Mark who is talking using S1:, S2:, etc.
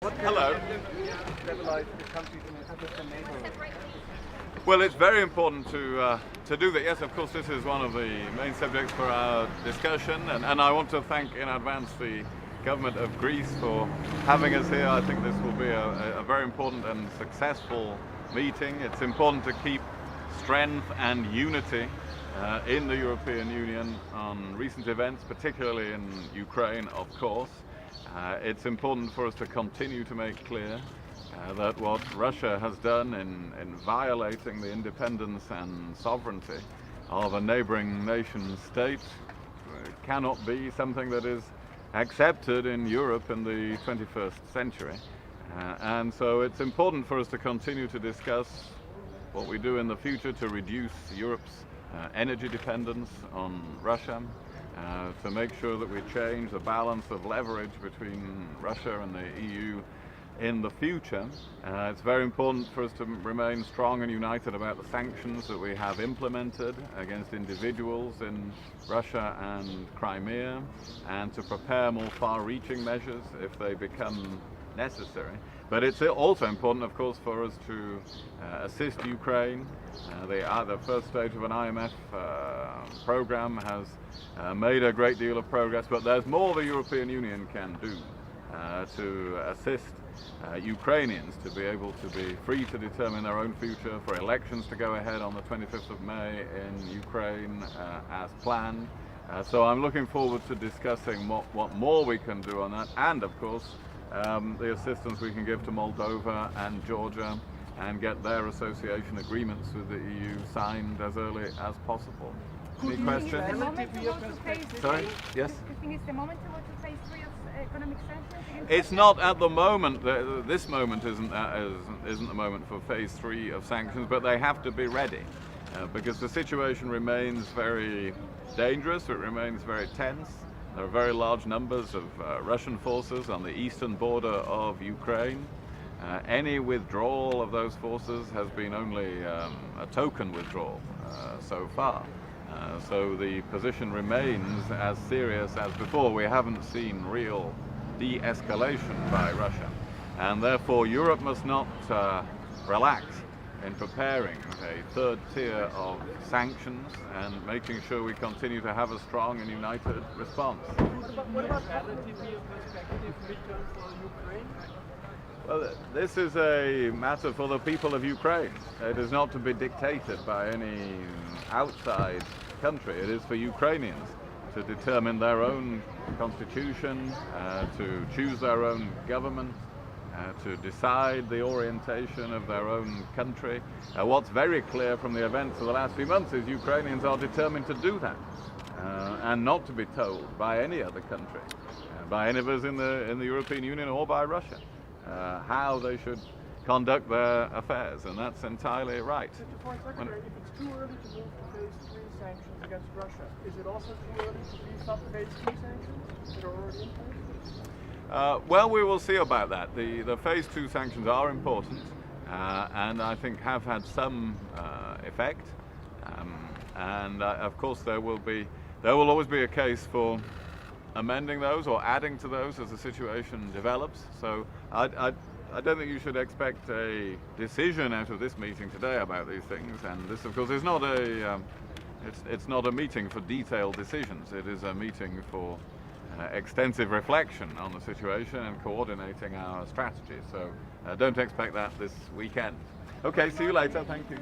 S1: Hello.
S2: Stabilize the countries and the neighborhood.
S1: Well, it's very important to do that. Yes, of course, this is one of the main subjects for our discussion, and I want to thank in advance the government of Greece for having us here. I think this will be a very important and successful meeting. It's important to keep strength and unity in the European Union on recent events, particularly in Ukraine, of course. It's important for us to continue to make clear that what Russia has done in violating the independence and sovereignty of a neighboring nation state cannot be something that is accepted in Europe in the 21st century. And so it's important for us to continue to discuss what we do in the future to reduce Europe's energy dependence on Russia, to make sure that we change the balance of leverage between Russia and the EU in the future. It's very important for us to remain strong and united about the sanctions that we have implemented against individuals in Russia and Crimea, and to prepare more far-reaching measures if they become necessary. But it's also important, of course, for us to assist Ukraine. The first stage of an IMF program has made a great deal of progress, but there's more the European Union can do to assist Ukrainians to be able to be free to determine their own future, for elections to go ahead on the 25th of May in Ukraine as planned. So I'm looking forward to discussing what more we can do on that, and of course the assistance we can give to Moldova and Georgia and get their association agreements with the EU signed as early as possible. Any questions? Sorry? Yes?
S3: Do you think it's the moment to go to phase 3 of economic sanctions?
S1: It's not at the moment. This moment isn't the moment for phase 3 of sanctions, but they have to be ready because the situation remains very dangerous. It remains very tense. There are very large numbers of Russian forces on the eastern border of Ukraine. Any withdrawal of those forces has been only a token withdrawal so far. So the position remains as serious as before. We haven't seen real de-escalation by Russia. And therefore Europe must not relax in preparing a third tier of sanctions and making sure we continue to have a strong and united response.
S2: What about relatively perspective midterm for Ukraine?
S1: Well, this is a matter for the people of Ukraine. It is not to be dictated by any outside country. It is for Ukrainians to determine their own constitution, to choose their own government, to decide the orientation of their own country. What's very clear from the events of the last few months is Ukrainians are determined to do that and not to be told by any other country, by any of us in the European Union or by Russia, how they should conduct their affairs, and that's entirely right.
S2: Mr. Foreign Secretary, if it's too early to move to phase 3 sanctions against Russia, is it also too early to beef up phase 2 sanctions that are already in place?
S1: Well, we will see about that. The phase 2 sanctions are important and I think have had some effect. And of course there will always be a case for amending those or adding to those as the situation develops. So I don't think you should expect a decision out of this meeting today about these things. And this, of course, is not it's not a meeting for detailed decisions. It is a meeting for extensive reflection on the situation and coordinating our strategy. So don't expect that this weekend. Okay, see you later. Thank you.